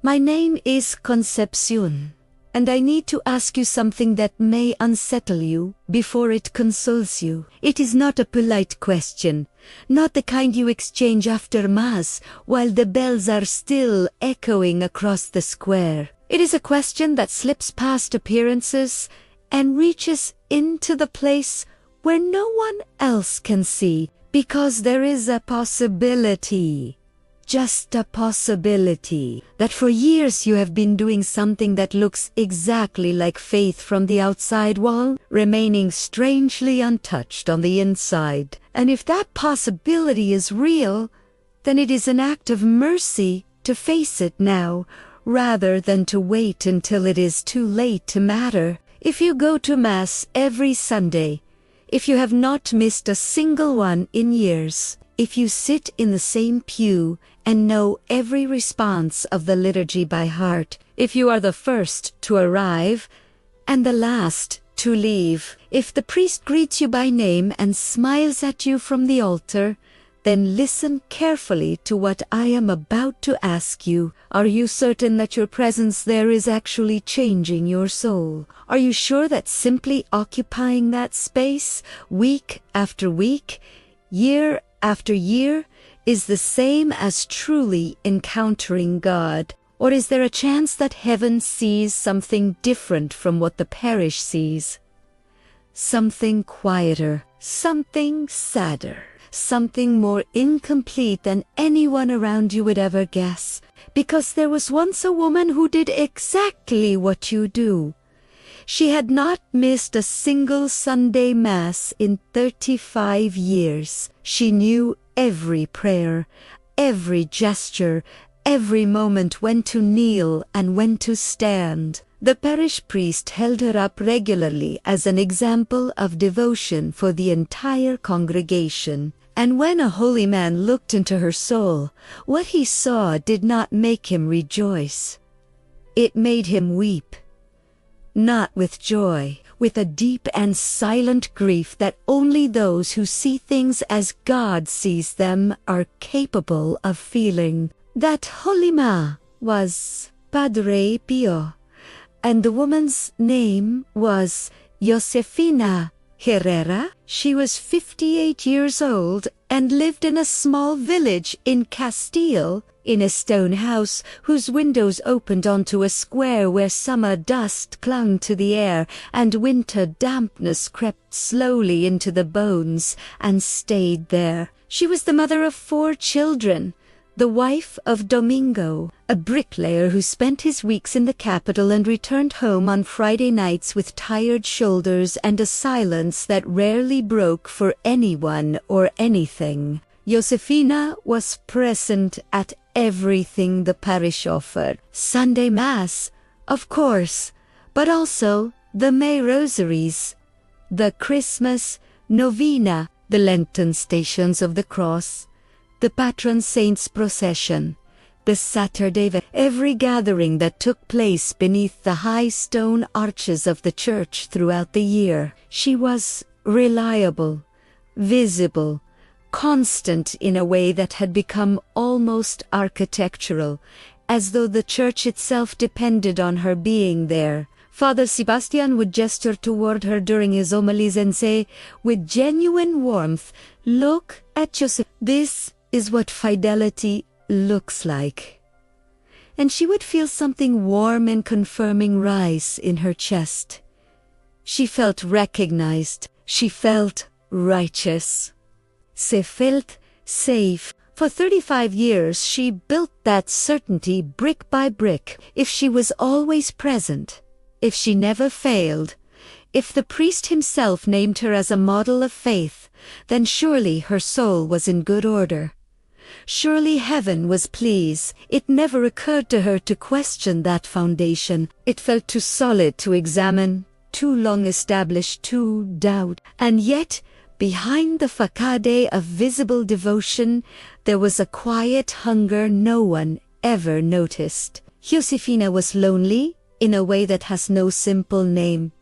My name is Concepcion, and I need to ask you something that may unsettle you before it consoles you. It is not a polite question, not the kind you exchange after Mass while the bells are still echoing across the square. It is a question that slips past appearances and reaches into the place where no one else can see, because there is a possibility. Just a possibility that for years you have been doing something that looks exactly like faith from the outside wall, remaining strangely untouched on the inside. And if that possibility is real, then it is an act of mercy to face it now, rather than to wait until it is too late to matter. If you go to Mass every Sunday, if you have not missed a single one in years, if you sit in the same pew and know every response of the liturgy by heart, if you are the first to arrive and the last to leave, if the priest greets you by name and smiles at you from the altar, then listen carefully to what I am about to ask you. Are you certain that your presence there is actually changing your soul? Are you sure that simply occupying that space, week after week, year after year, is the same as truly encountering God? Or is there a chance that heaven sees something different from what the parish sees? Something quieter, something sadder, something more incomplete than anyone around you would ever guess. Because there was once a woman who did exactly what you do. She had not missed a single Sunday Mass in 35 years. She knew every prayer, every gesture, every moment when to kneel and when to stand. The parish priest held her up regularly as an example of devotion for the entire congregation. And when a holy man looked into her soul, what he saw did not make him rejoice. It made him weep. Not with joy, with a deep and silent grief that only those who see things as God sees them are capable of feeling. That holy ma was Padre Pio, and the woman's name was Josefina Herrera. She was 58 years old and lived in a small village in Castile, in a stone house whose windows opened onto a square where summer dust clung to the air and winter dampness crept slowly into the bones and stayed there. She was the mother of 4 children, the wife of Domingo, a bricklayer who spent his weeks in the capital and returned home on Friday nights with tired shoulders and a silence that rarely broke for anyone or anything. Josefina was present at everything the parish offered. Sunday Mass, of course, but also the May Rosaries, the Christmas Novena, the Lenten Stations of the Cross, the Patron Saints procession, the Saturday, every gathering that took place beneath the high stone arches of the church throughout the year. She was reliable, visible, constant in a way that had become almost architectural, as though the church itself depended on her being there. Father Sebastian would gesture toward her during his homilies and say, with genuine warmth, "Look at Joseph. This is what fidelity looks like." And she would feel something warm and confirming rise in her chest. She felt recognized. She felt righteous. She felt safe. For 35 years she built that certainty brick by brick. If she was always present, if she never failed, if the priest himself named her as a model of faith, then surely her soul was in good order. Surely heaven was pleased. It never occurred to her to question that foundation. It felt too solid to examine, too long established to doubt. And yet, behind the facade of visible devotion, there was a quiet hunger no one ever noticed. Josefina was lonely in a way that has no simple name.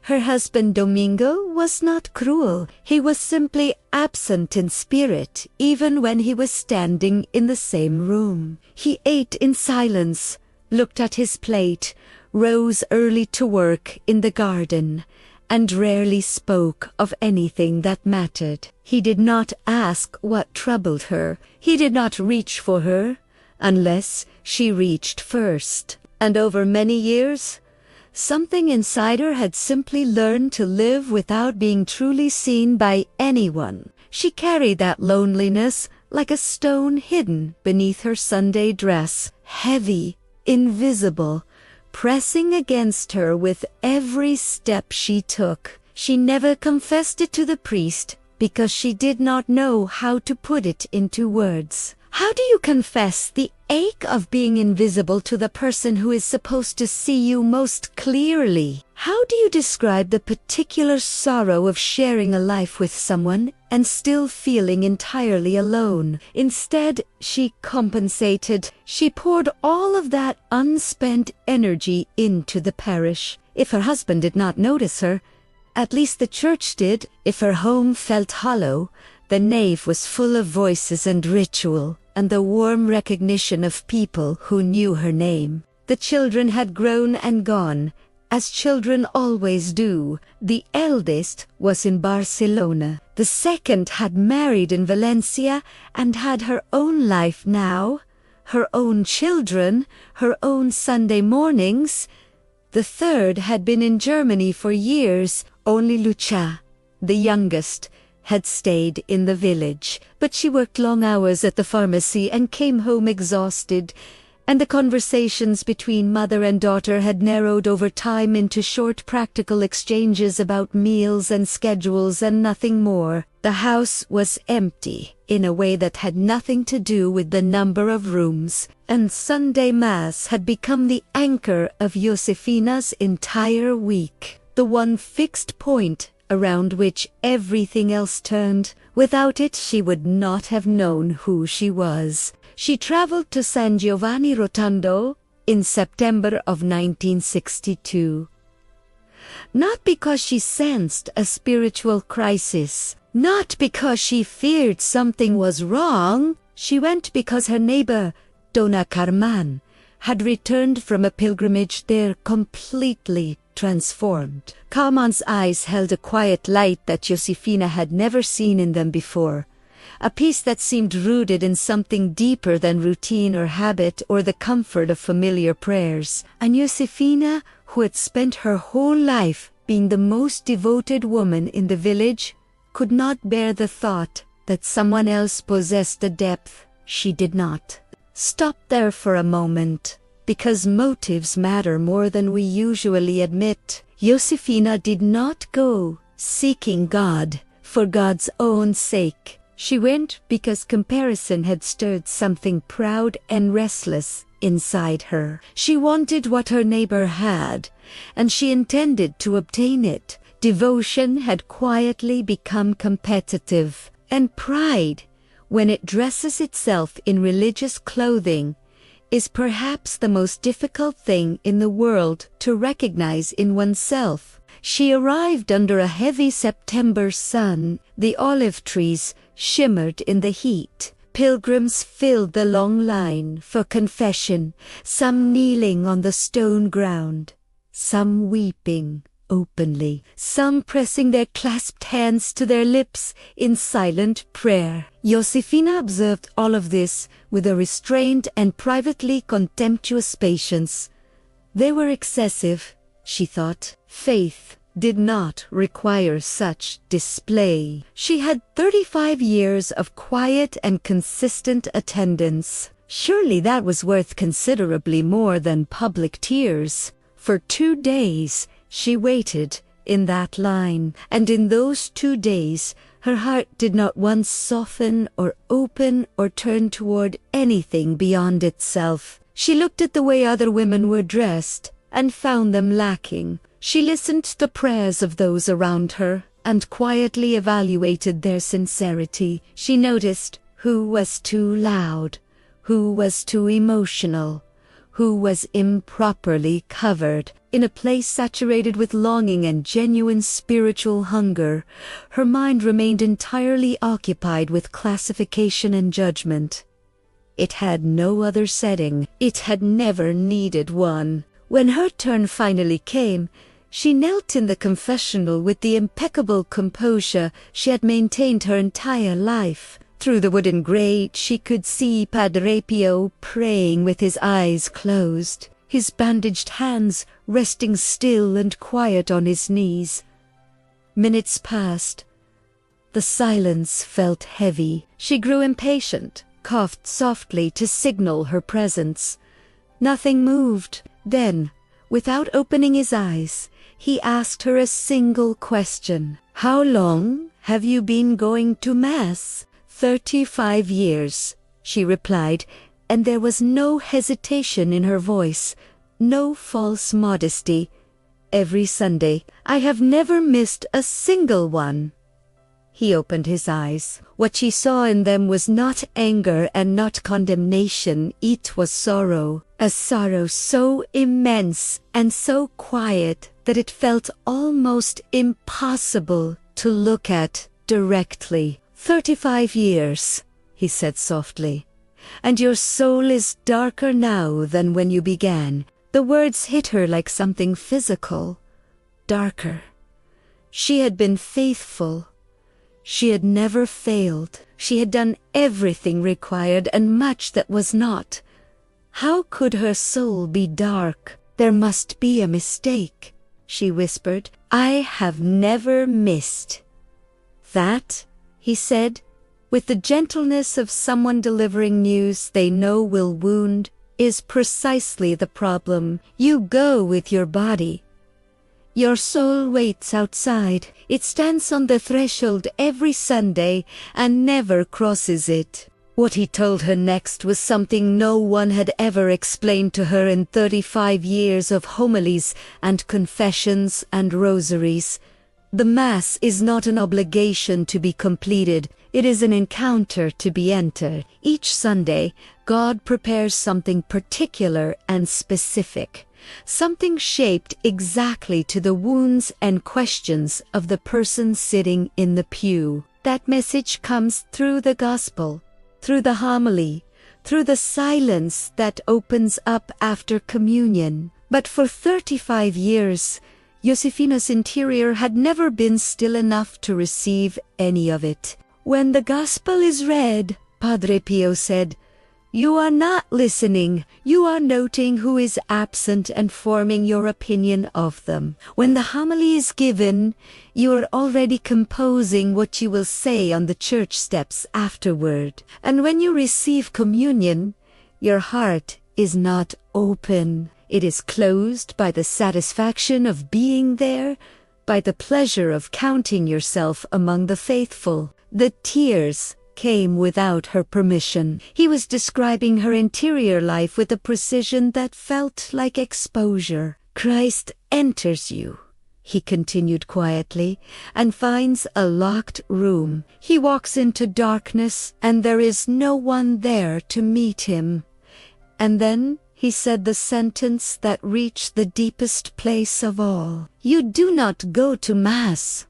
Her husband Domingo was not cruel. He was simply absent in spirit, even when he was standing in the same room. He ate in silence, looked at his plate, rose early to work in the garden, and rarely spoke of anything that mattered. He did not ask what troubled her. He did not reach for her, unless she reached first. And over many years, something inside her had simply learned to live without being truly seen by anyone. She carried that loneliness like a stone hidden beneath her Sunday dress, heavy, invisible, pressing against her with every step she took. She never confessed it to the priest because she did not know how to put it into words. How do you confess the ache of being invisible to the person who is supposed to see you most clearly? How do you describe the particular sorrow of sharing a life with someone and still feeling entirely alone? Instead, she compensated. She poured all of that unspent energy into the parish. If her husband did not notice her, at least the church did. If her home felt hollow, the nave was full of voices and ritual, and the warm recognition of people who knew her name. The children had grown and gone, as children always do. The eldest was in Barcelona. The second had married in Valencia and had her own life now, her own children, her own Sunday mornings. The third had been in Germany for years. Only Lucia, the youngest, had stayed in the village, but she worked long hours at the pharmacy and came home exhausted, and the conversations between mother and daughter had narrowed over time into short practical exchanges about meals and schedules and nothing more. The house was empty in a way that had nothing to do with the number of rooms, and Sunday Mass had become the anchor of Josefina's entire week, the one fixed point around which everything else turned. Without it, she would not have known who she was. She traveled to San Giovanni Rotondo in September of 1962. Not because she sensed a spiritual crisis, not because she feared something was wrong. She went because her neighbor, Dona Carmen, had returned from a pilgrimage there completely transformed. Carmen's eyes held a quiet light that Josefina had never seen in them before, a peace that seemed rooted in something deeper than routine or habit or the comfort of familiar prayers. And Josefina, who had spent her whole life being the most devoted woman in the village, could not bear the thought that someone else possessed a depth she did not. Stop there for a moment, because motives matter more than we usually admit. Josefina did not go seeking God for God's own sake. She went because comparison had stirred something proud and restless inside her. She wanted what her neighbor had, and she intended to obtain it. Devotion had quietly become competitive, and pride, when it dresses itself in religious clothing, is perhaps the most difficult thing in the world to recognize in oneself. She arrived under a heavy September sun. The olive trees shimmered in the heat. Pilgrims filled the long line for confession, some kneeling on the stone ground, some weeping openly, some pressing their clasped hands to their lips in silent prayer. Josefina observed all of this with a restrained and privately contemptuous patience. They were excessive, she thought. Faith did not require such display. She had 35 years of quiet and consistent attendance. Surely that was worth considerably more than public tears. For 2 days, she waited in that line, and in those 2 days, her heart did not once soften or open or turn toward anything beyond itself. She looked at the way other women were dressed and found them lacking. She listened to the prayers of those around her and quietly evaluated their sincerity. She noticed who was too loud, who was too emotional, who was improperly covered. in a place saturated with longing and genuine spiritual hunger, her mind remained entirely occupied with classification and judgment. It had no other setting. It had never needed one. When her turn finally came, she knelt in the confessional with the impeccable composure she had maintained her entire life. Through the wooden grate she could see Padre Pio praying with his eyes closed, his bandaged hands resting still and quiet on his knees. Minutes passed. The silence felt heavy. She grew impatient, coughed softly to signal her presence. Nothing moved. Then, without opening his eyes, he asked her a single question. "How long have you been going to Mass?" 35 years, she replied, and there was no hesitation in her voice, no false modesty. "Every Sunday. I have never missed a single one." He opened his eyes. What she saw in them was not anger and not condemnation. It was sorrow, a sorrow so immense and so quiet that it felt almost impossible to look at directly. 35 years, he said softly, and your soul is darker now than when you began. The words hit her like something physical. Darker. She had been faithful. She had never failed. She had done everything required and much that was not. How could her soul be dark? There must be a mistake, she whispered. "I have never missed." "That," he said, with the gentleness of someone delivering news they know will wound, "is precisely the problem. You go with your body. Your soul waits outside. It stands on the threshold every Sunday and never crosses it." What he told her next was something no one had ever explained to her in 35 years of homilies and confessions and rosaries. The Mass is not an obligation to be completed. It is an encounter to be entered. Each Sunday, God prepares something particular and specific, something shaped exactly to the wounds and questions of the person sitting in the pew. That message comes through the Gospel, through the homily, through the silence that opens up after communion. But for 35 years, Josefina's interior had never been still enough to receive any of it. "When the Gospel is read," Padre Pio said, "you are not listening. You are noting who is absent and forming your opinion of them. When the homily is given, you are already composing what you will say on the church steps afterward. And when you receive communion, your heart is not open. It is closed by the satisfaction of being there, by the pleasure of counting yourself among the faithful." The tears came without her permission. He was describing her interior life with a precision that felt like exposure. "Christ enters you," he continued quietly, "and finds a locked room. He walks into darkness, and there is no one there to meet him." And then he said the sentence that reached the deepest place of all. "You do not go to Mass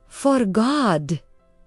for God,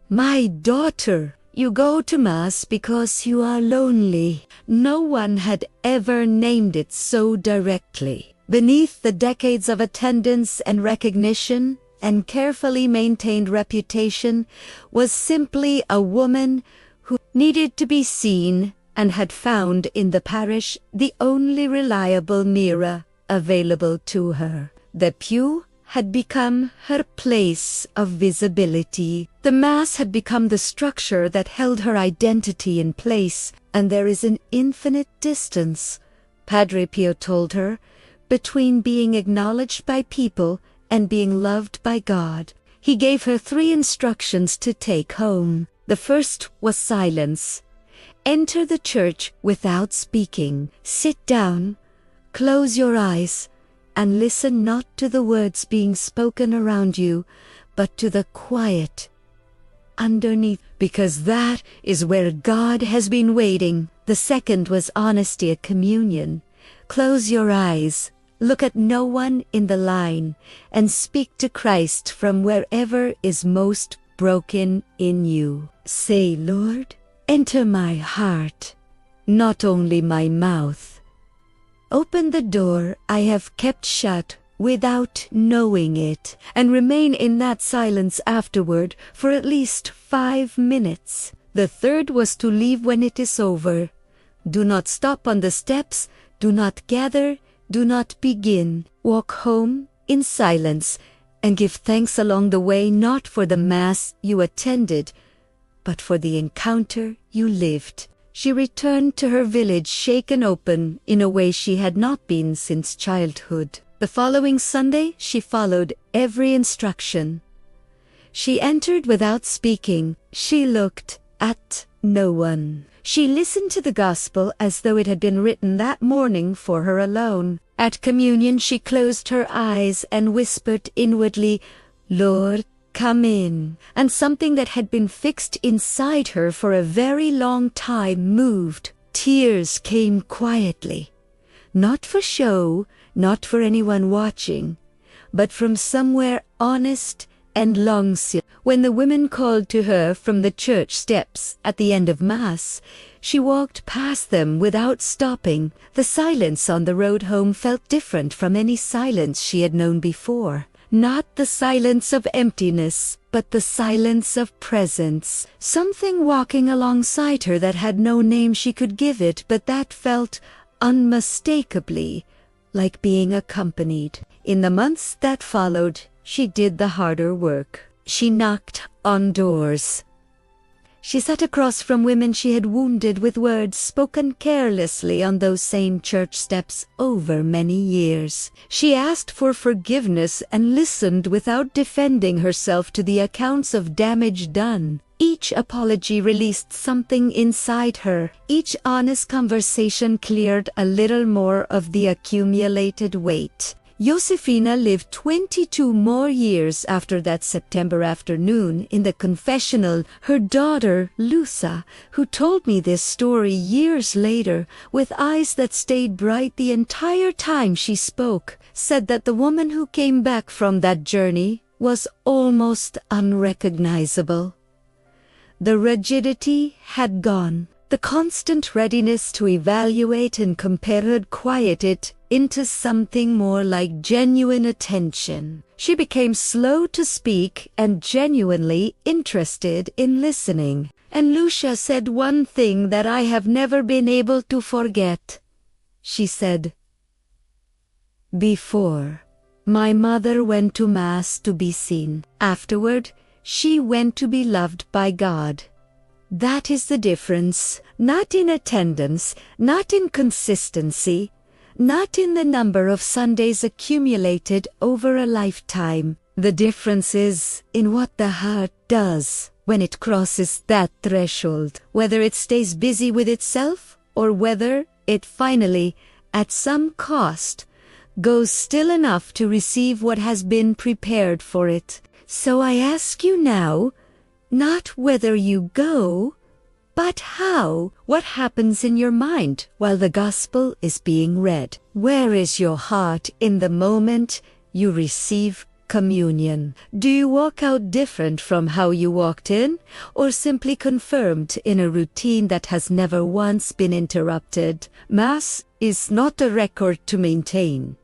my daughter. You go to Mass because you are lonely." No one had ever named it so directly. Beneath the decades of attendance and recognition and carefully maintained reputation was simply a woman who needed to be seen and had found in the parish the only reliable mirror available to her. The pew had become her place of visibility. The Mass had become the structure that held her identity in place, and there is an infinite distance, Padre Pio told her, between being acknowledged by people and being loved by God. He gave her 3 instructions to take home. The first was silence. Enter the church without speaking. Sit down, close your eyes, and listen not to the words being spoken around you, but to the quiet underneath, because that is where God has been waiting. The second was honesty at communion. Close your eyes Look at no one in the line and speak to Christ from wherever is most broken in you. Say, Lord, enter my heart, not only my mouth. Open the door I have kept shut without knowing it, and remain in that silence afterward for at least 5 minutes. The third was to leave when it is over. Do not stop on the steps, do not gather, do not begin. Walk home in silence and give thanks along the way, not for the Mass you attended, but for the encounter you lived. She returned to her village shaken open in a way she had not been since childhood. The following Sunday she followed every instruction. She entered without speaking. She looked at no one. She listened to the Gospel as though it had been written that morning for her alone. At communion she closed her eyes and whispered inwardly, Lord, come in. And something that had been fixed inside her for a very long time moved. Tears came quietly. Not for show, not for anyone watching, but from somewhere honest and long-sighted. When the women called to her from the church steps at the end of Mass, she walked past them without stopping. The silence on the road home felt different from any silence she had known before. Not the silence of emptiness, but the silence of presence. Something walking alongside her that had no name she could give it, but that felt unmistakably like being accompanied. In the months that followed, she did the harder work. She knocked on doors. She sat across from women she had wounded with words spoken carelessly on those same church steps over many years. She asked for forgiveness and listened without defending herself to the accounts of damage done. Each apology released something inside her. Each honest conversation cleared a little more of the accumulated weight. Josefina lived 22 more years after that September afternoon in the confessional. Her daughter, Lusa, who told me this story years later, with eyes that stayed bright the entire time she spoke, said that the woman who came back from that journey was almost unrecognizable. The rigidity had gone. The constant readiness to evaluate and compare had quieted into something more like genuine attention. She became slow to speak and genuinely interested in listening. And Lucia said one thing that I have never been able to forget. She said, "Before, my mother went to Mass to be seen. Afterward, she went to be loved by God." That is the difference, not in attendance, not in consistency, not in the number of Sundays accumulated over a lifetime. The difference is in what the heart does when it crosses that threshold, whether it stays busy with itself or whether it finally, at some cost, goes still enough to receive what has been prepared for it. So I ask you now, not whether you go, but how. What happens in your mind while the Gospel is being read? Where is your heart in the moment you receive communion? Do you walk out different from how you walked in, or simply confirmed in a routine that has never once been interrupted? Mass is not a record to maintain.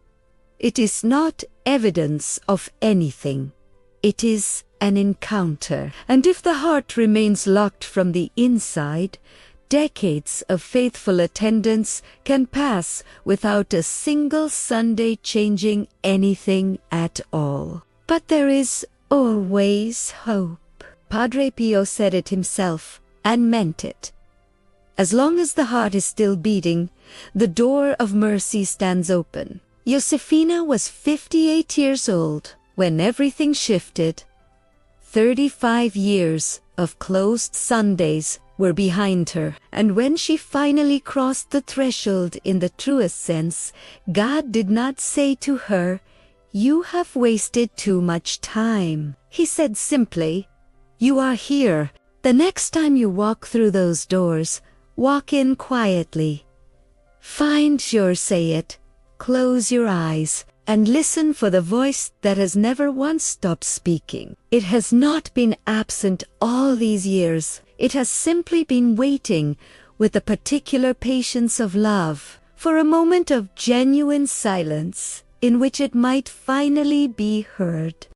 It is not evidence of anything. It is an encounter. And if the heart remains locked from the inside, decades of faithful attendance can pass without a single Sunday changing anything at all. But there is always hope. Padre Pio said it himself and meant it. As long as the heart is still beating, the door of mercy stands open. Josefina was 58 years old when everything shifted. 35 years of closed Sundays were behind her, and when she finally crossed the threshold in the truest sense, God did not say to her, "You have wasted too much time." He said simply, "You are here. The next time you walk through those doors, walk in quietly. Find your, say it, Close your eyes and listen for the voice that has never once stopped speaking. It has not been absent all these years. It has simply been waiting with the particular patience of love for a moment of genuine silence in which it might finally be heard.